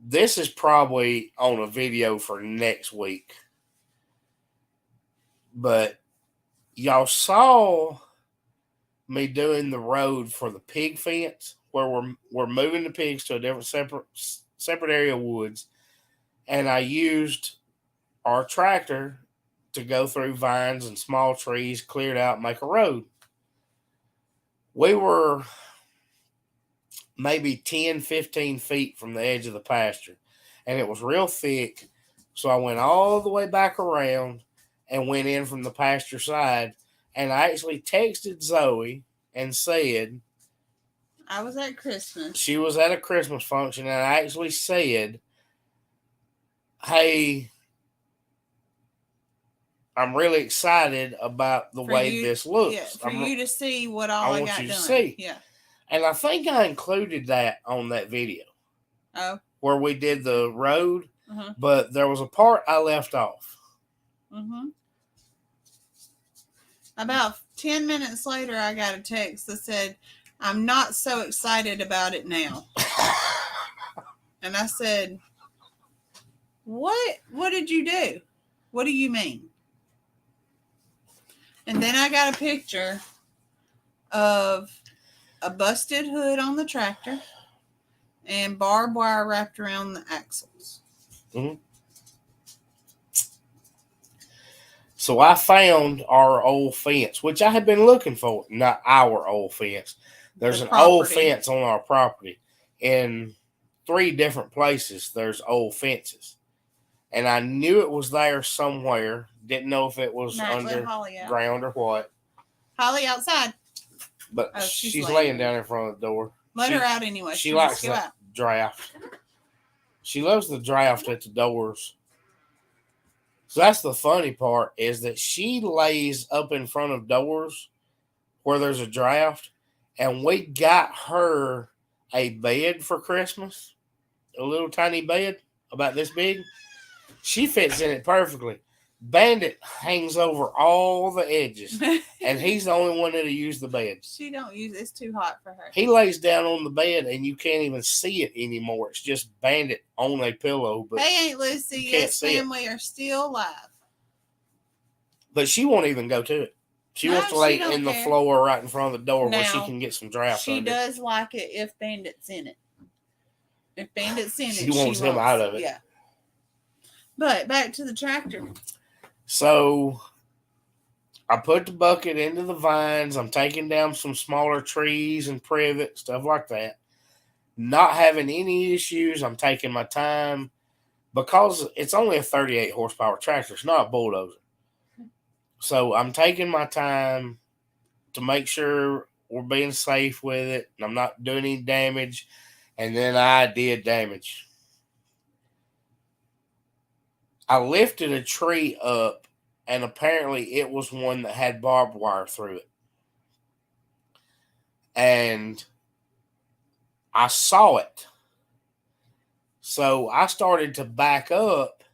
This is probably on a video for next week. But y'all saw me doing the road for the pig fence where we're moving the pigs to a different separate area of woods. And I used our tractor to go through vines and small trees, cleared out, make a road. We were maybe 10, 15 feet from the edge of the pasture, and it was real thick. So I went all the way back around and went in from the pasture side, and I actually texted Zoe and said, I was at Christmas. She was at a Christmas function, and I actually said, hey, I'm really excited about the way this looks. Yeah, for you to see what all I got done. See. Yeah. And I think I included that on that video. Oh. Where we did the road, but there was a part I left off. Mm-hmm. About 10 minutes later, I got a text that said, I'm not so excited about it now. And I said, What did you do? What do you mean? And then I got a picture of a busted hood on the tractor and barbed wire wrapped around the axles. Mm-hmm. So I found our old fence, which I had been looking for. Not our old fence. There's an old fence on our property. In 3 different places, there's old fences. And I knew it was there somewhere. Didn't know if it was underground or what. Holly outside. But she's laying down in front of the door. Let her out anyway. She likes that draft. She loves the draft at the doors. So that's the funny part, is that she lays up in front of doors where there's a draft, and we got her a bed for Christmas, a little tiny bed about this big. She fits in it perfectly. Bandit hangs over all the edges, and he's the only one that'll use the bed. She don't use it. It's too hot for her. He lays down on the bed, and you can't even see it anymore. It's just Bandit on a pillow. But hey, Aunt Lucy, yes, family are still alive. But she won't even go to it. She wants to lay in the floor right in front of the door where she can get some draft. She does like it if Bandit's in it. If Bandit's in it, she wants him out of it. Yeah. But back to the tractor. So I put the bucket into the vines. I'm taking down some smaller trees and privet, stuff like that. Not having any issues. I'm taking my time because it's only a 38 horsepower tractor. It's not a bulldozer. So I'm taking my time to make sure we're being safe with it and I'm not doing any damage. And then I did damage. I lifted a tree up, and apparently it was one that had barbed wire through it. And I saw it. So I started to back up,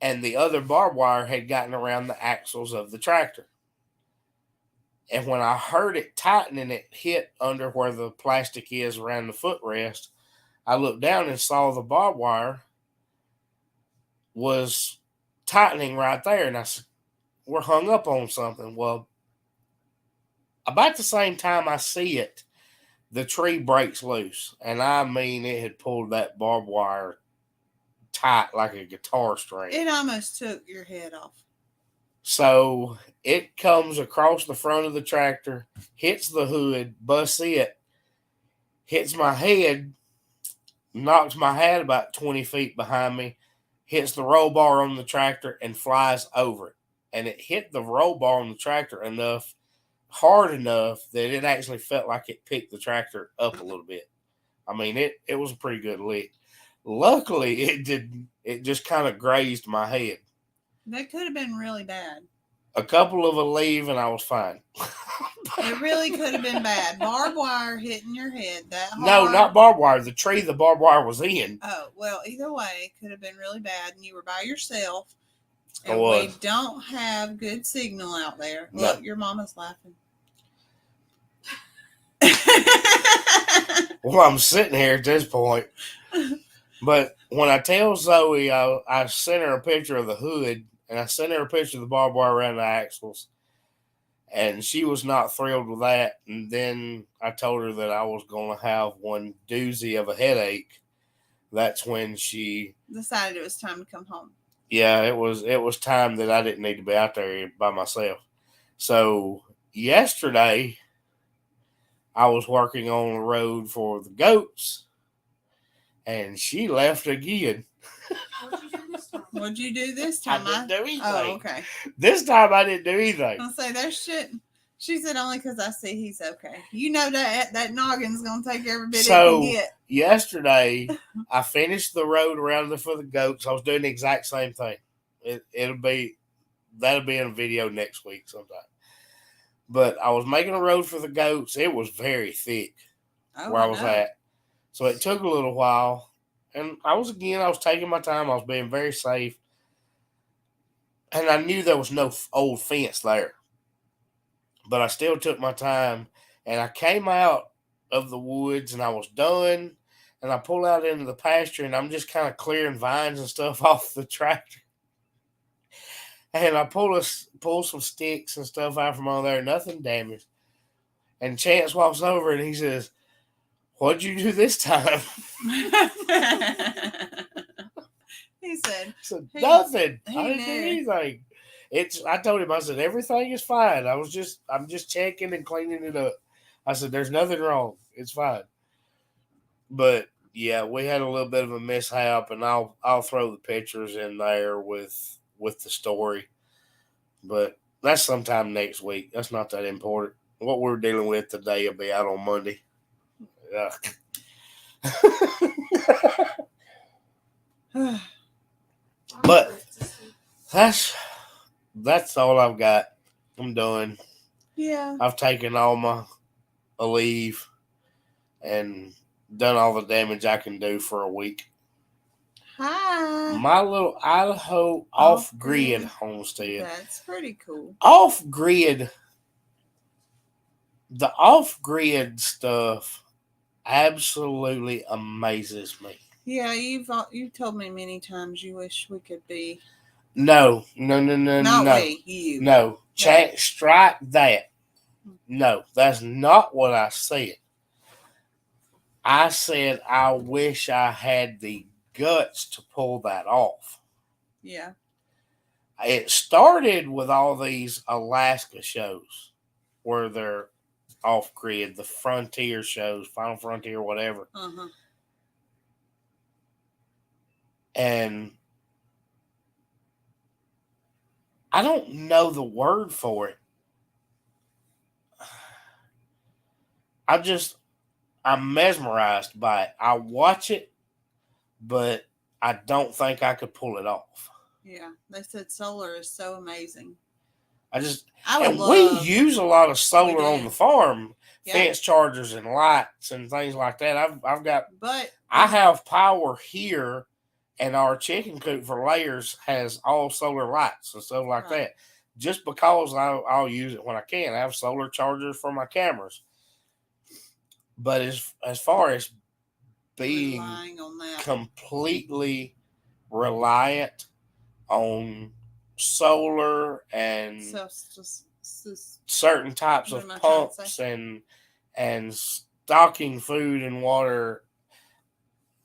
and the other barbed wire had gotten around the axles of the tractor. And when I heard it tightening, it hit under where the plastic is around the footrest. I looked down and saw the barbed wire was tightening right there. And I said, we're hung up on something. Well, about the same time I see it, the tree breaks loose. And I mean, it had pulled that barbed wire tight like a guitar string. It almost took your head off. So it comes across the front of the tractor, hits the hood, busts it, hits my head, knocks my hat about 20 feet behind me, hits the roll bar on the tractor, and flies over it. And it hit the roll bar on the tractor hard enough that it actually felt like it picked the tractor up a little bit. I mean, it was a pretty good lick. Luckily, it didn't. It just kind of grazed my head. That could have been really bad. A couple of a leave, and I was fine. It really could have been bad. Barbed wire hitting your head that hard. No, not barbed wire. The tree the barbed wire was in. Oh, well, either way, it could have been really bad, and you were by yourself. And we don't have good signal out there. No. Look, your mama's laughing. Well, I'm sitting here at this point. But when I tell Zoe, I sent her a picture of the hood, and I sent her a picture of the barbed wire around the axles. And she was not thrilled with that. And then I told her that I was going to have one doozy of a headache. That's when she decided it was time to come home. Yeah, it was time that I didn't need to be out there by myself. So yesterday, I was working on the road for the goats, and she left again. What'd you do this time? I didn't do anything. Oh, okay. This time I didn't do anything. I'll say there's shit. She said only because I see he's okay. You know that noggin's gonna take every bit it can get. Yesterday, I finished the road around for the goats. I was doing the exact same thing. That'll be in a video next week sometime. But I was making a road for the goats. It was very thick where I was at. So it took a little while. And I was taking my time. I was being very safe. And I knew there was no old fence there. But I still took my time. And I came out of the woods and I was done. And I pull out into the pasture and I'm just kind of clearing vines and stuff off the tractor. And I pull some sticks and stuff out from on there, nothing damaged. And Chance walks over and he says, "What'd you do this time?" He said, I said, "Nothing. he I didn't do anything." I told him, I said, "Everything is fine. I'm just checking and cleaning it up." I said, "There's nothing wrong. It's fine." But yeah, we had a little bit of a mishap, and I'll throw the pictures in there with the story. But that's sometime next week. That's not that important. What we're dealing with today will be out on Monday. But that's all I've got. I'm done. Yeah. I've taken all my leave and done all the damage I can do for a week. Hi. My little Idaho off-grid homestead. That's pretty cool. Off-grid. The off-grid stuff absolutely amazes me. Yeah, you've told me many times you wish we could be. No. Not no. we, you. No. Strike that. No, that's not what I said. I said I wish I had the guts to pull that off. Yeah. It started with all these Alaska shows where they're off grid, the Frontier shows, Final Frontier, whatever. Uh-huh. And I don't know the word for it. I'm mesmerized by it. I watch it, but I don't think I could pull it off. Yeah, they said solar is so amazing. We use a lot of solar on the farm, fence chargers and lights and things like that. I have power here, and our chicken coop for layers has all solar lights and stuff like that. Just because I'll use it when I can. I have solar chargers for my cameras. But as far as being completely reliant on solar and certain types of pumps and stocking food and water,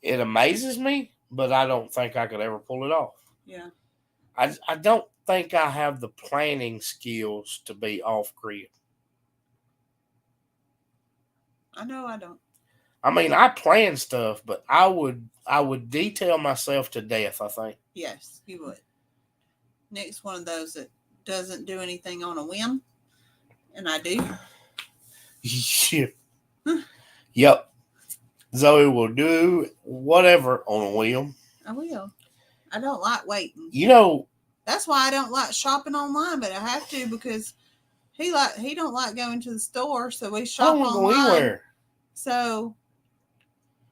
it amazes me, but I don't think I could ever pull it off. Yeah. I don't think I have the planning skills to be off grid. I know I don't. I mean, I plan stuff, but I would detail myself to death, I think. Yes, you would. Nick's one of those that doesn't do anything on a whim, and I do. Yep. Zoe will do whatever on a whim. I will. I don't like waiting. That's why I don't like shopping online, but I have to because he don't like going to the store, so we shop online. So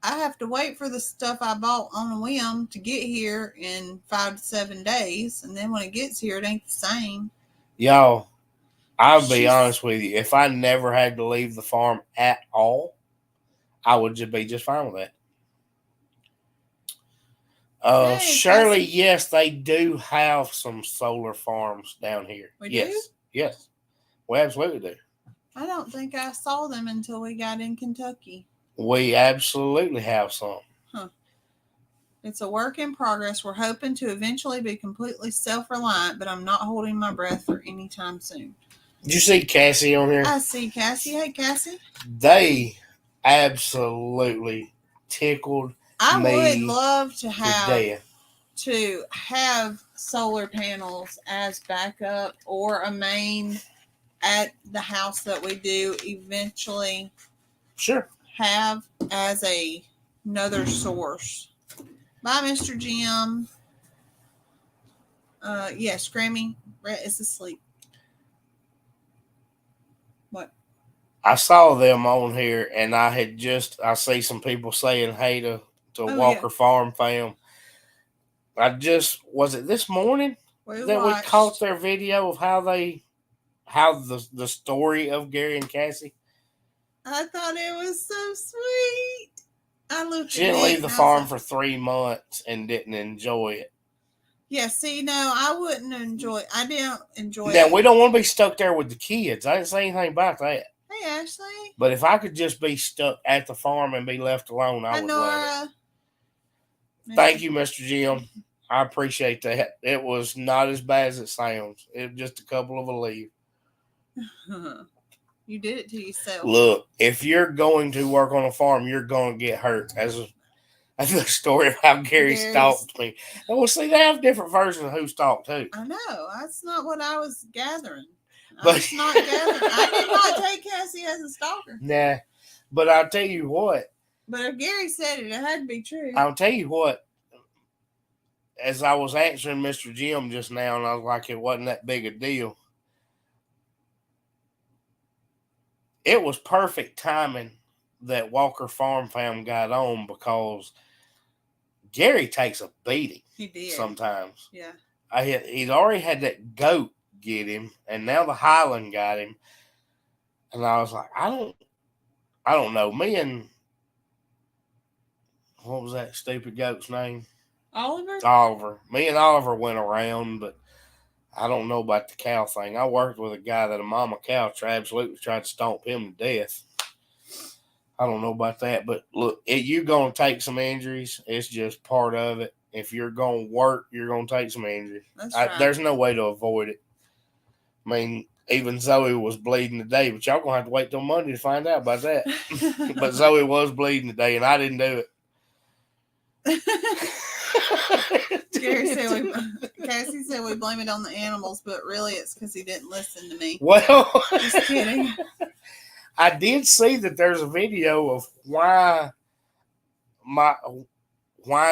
I have to wait for the stuff I bought on a whim to get here in 5 to 7 days, and then when it gets here, it ain't the same. Y'all, I'll be honest with you. If I never had to leave the farm at all, I would just be just fine with that. Shirley, yes, they do have some solar farms down here. We do? Yes, we absolutely do. I don't think I saw them until we got in Kentucky. We absolutely have some. Huh. It's a work in progress. We're hoping to eventually be completely self-reliant, but I'm not holding my breath for any time soon. Did you see Cassie on here? I see Cassie. Hey, Cassie. They absolutely tickled me. I would love to have solar panels as backup or a main at the house that we do eventually. Sure. Have as another source. Bye, Mr. Jim. Yes, Grammy. Rhett is asleep. What? I saw them on here, and I see some people saying hey to Walker Farm fam. Was it this morning we caught their video of how the story of Gary and Cassie? I thought it was so sweet. She didn't leave the farm for 3 months and didn't enjoy it. Yeah, see, no, I wouldn't enjoy. I didn't enjoy Now it. we don't want to be stuck there with the kids. I didn't say anything about that. Hey, Ashley. But if I could just be stuck at the farm and be left alone, I Hi, would love it. Nora. Thank you, Mr. Jim. I appreciate that. It was not as bad as it sounds. It was just a couple of a leave. You did it to yourself. Look, if you're going to work on a farm, you're going to get hurt. That's the story of how Gary stalked me. And we'll see, they have different versions of who stalked who. I know. That's not what I was gathering. I did not take Cassie as a stalker. Nah. But I'll tell you what. But if Gary said it, it had to be true. I'll tell you what. As I was answering Mr. Jim just now, and I was like, it wasn't that big a deal. It was perfect timing that Walker Farm Fam got on, because Gary takes a beating. He did. Sometimes. Yeah. He'd already had that goat get him, and now the Highland got him. And I was like, I don't know. Me and what was that stupid goat's name? Oliver. Me and Oliver went around, but I don't know about the cow thing. I worked with a guy that a mama cow absolutely tried to stomp him to death. I don't know about that, but look, you're going to take some injuries. It's just part of it. If you're going to work, you're going to take some injuries. That's right. There's no way to avoid it. I mean, even Zoe was bleeding today, but y'all going to have to wait till Monday to find out about that. But Zoe was bleeding today, and I didn't do it. Cassie said we blame it on the animals, but really it's because he didn't listen to me. Well, just kidding. I did see that there's a video of why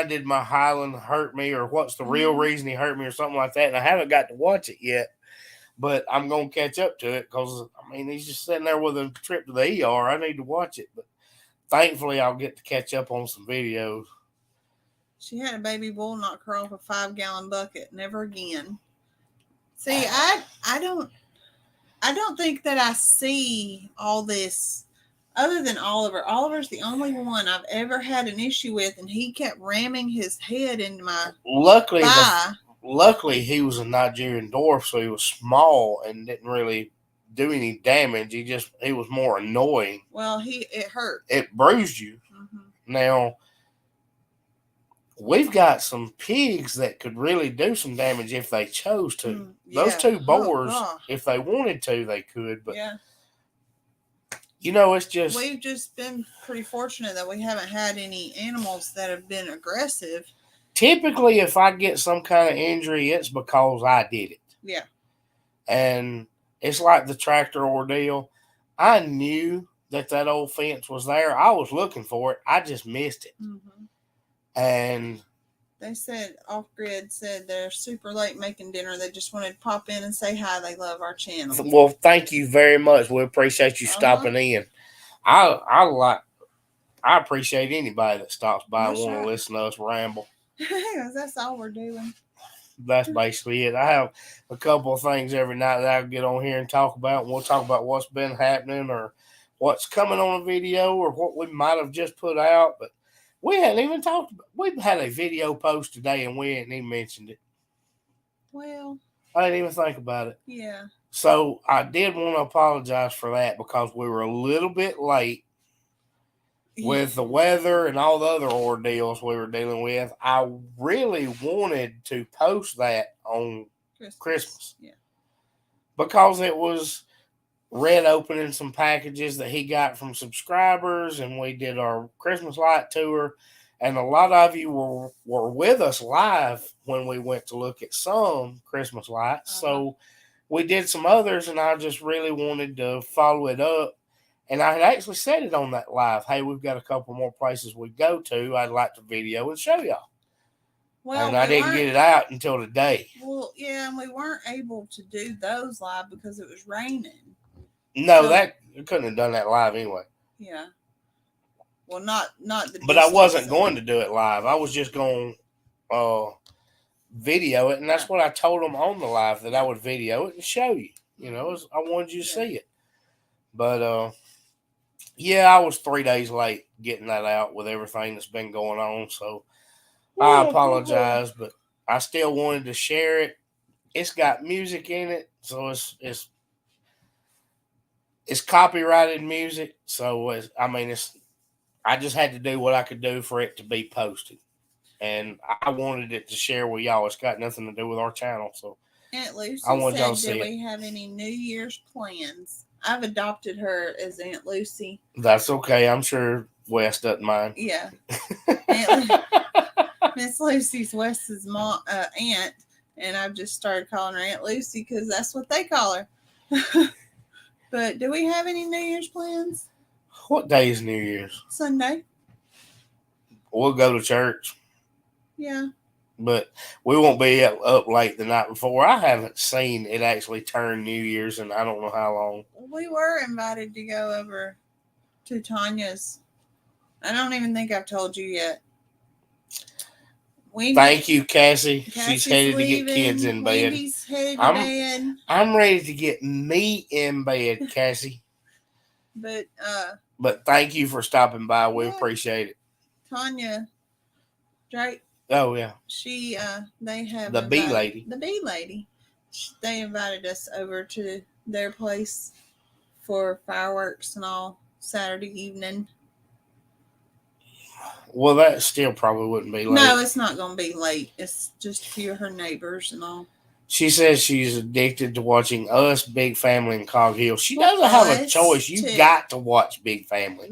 did my Highland hurt me, or what's the real reason he hurt me, or something like that. And I haven't got to watch it yet, but I'm going to catch up to it, because, I mean, he's just sitting there with a trip to the ER. I need to watch it, but thankfully I'll get to catch up on some videos. She had a baby bull knock her off a 5-gallon bucket. Never again. See, I don't think that I see all this other than Oliver. Oliver's the only one I've ever had an issue with, and he kept ramming his head into my thigh. Luckily, he was a Nigerian dwarf, so he was small and didn't really do any damage. He was more annoying. Well, it hurt. It bruised you. Mm-hmm. Now, we've got some pigs that could really do some damage if they chose to. Yeah. Those two boars, if they wanted to, they could. But yeah. It's just... We've just been pretty fortunate that we haven't had any animals that have been aggressive. Typically, if I get some kind of injury, it's because I did it. Yeah. And it's like the tractor ordeal. I knew that old fence was there. I was looking for it. I just missed it. Mm-hmm. And they said, Off Grid said they're super late making dinner. They just wanted to pop in and say hi. They love our channel. Well, thank you very much. We appreciate you stopping in. I appreciate anybody that stops by and want to listen to us ramble. That's all we're doing. That's basically it. I have a couple of things every night that I'll get on here and talk about. And we'll talk about what's been happening, or what's coming on a video, or what we might have just put out. But we hadn't even talked about. We've had a video post today, and we hadn't even mentioned it. Well, I didn't even think about it. Yeah. So I did want to apologize for that, because we were a little bit late with the weather and all the other ordeals we were dealing with. I really wanted to post that on Christmas. Yeah. Because it was Red opening some packages that he got from subscribers, and we did our Christmas light tour, and a lot of you were with us live when we went to look at some Christmas lights. So we did some others, and I just really wanted to follow it up. And I had actually said it on that live. Hey, we've got a couple more places we go to. I'd like to video and show y'all. Well, and I didn't get it out until today. Well, yeah, and we weren't able to do those live because it was raining. No, that couldn't have done that live anyway. Yeah. Well, not the. But I wasn't going to do it live. I was just going to video it, and that's what I told them on the live, that I would video it and show you. I wanted you to see it. But yeah, I was 3 days late getting that out with everything that's been going on. So I apologize, but I still wanted to share it. It's got music in it, so it's copyrighted music. So I just had to do what I could do for it to be posted, and I wanted it to share with y'all. It's got nothing to do with our channel, so Aunt Lucy I want y'all to said, see "Do it. we have any New Year's plans?" I've adopted her as Aunt Lucy. That's okay. I'm sure Wes doesn't mind. Yeah, Miss Lucy's Wes's aunt, and I've just started calling her Aunt Lucy because that's what they call her. But do we have any New Year's plans? What day is New Year's? Sunday. We'll go to church. Yeah. But we won't be up late the night before. I haven't seen it actually turn New Year's, and I don't know how long. We were invited to go over to Tanya's. I don't even think I've told you yet. Thank you, Cassie. Cassie's She's headed leaving. to get kids in bed. Wendy's headed to bed. I'm ready to get me in bed, Cassie. But thank you for stopping by. We appreciate it. Tanya Drake. Oh yeah. They have the bee lady. The bee lady. They invited us over to their place for fireworks and all Saturday evening. Well, that still probably wouldn't be late. No, it's not going to be late. It's just a few of her neighbors and all. She says she's addicted to watching Us, Big Family, and Cog Hill. She doesn't have a choice. You got to watch Big Family.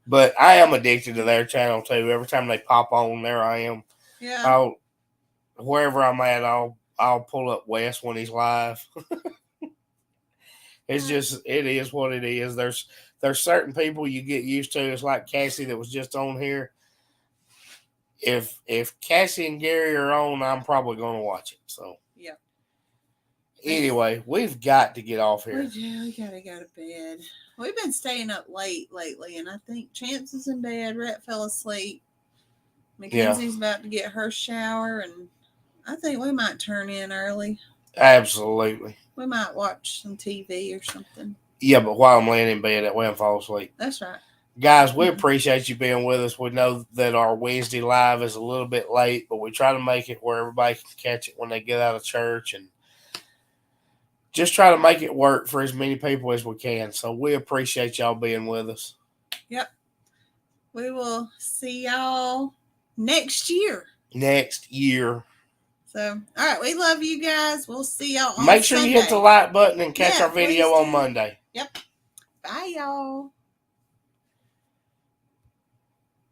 But I am addicted to their channel too. Every time they pop on, there I am. Yeah. Wherever I'm at, I'll pull up Wes when he's live. It is what it is. There's certain people you get used to. It's like Cassie that was just on here. If Cassie and Gary are on, I'm probably going to watch it. So yeah. Anyway, we've got to get off here. We do. We got to go to bed. We've been staying up late lately, and I think Chance is in bed. Rhett fell asleep. Mackenzie's about to get her shower, and I think we might turn in early. Absolutely. We might watch some TV or something. Yeah, but while I'm laying in bed, that way I fall asleep. That's right. Guys, we appreciate you being with us. We know that our Wednesday live is a little bit late, but we try to make it where everybody can catch it when they get out of church and just try to make it work for as many people as we can. So we appreciate y'all being with us. Yep. We will see y'all next year. So, all right. We love you guys. We'll see y'all on Make sure Sunday. you hit the like button and catch our video on Monday. Yep. Bye, y'all.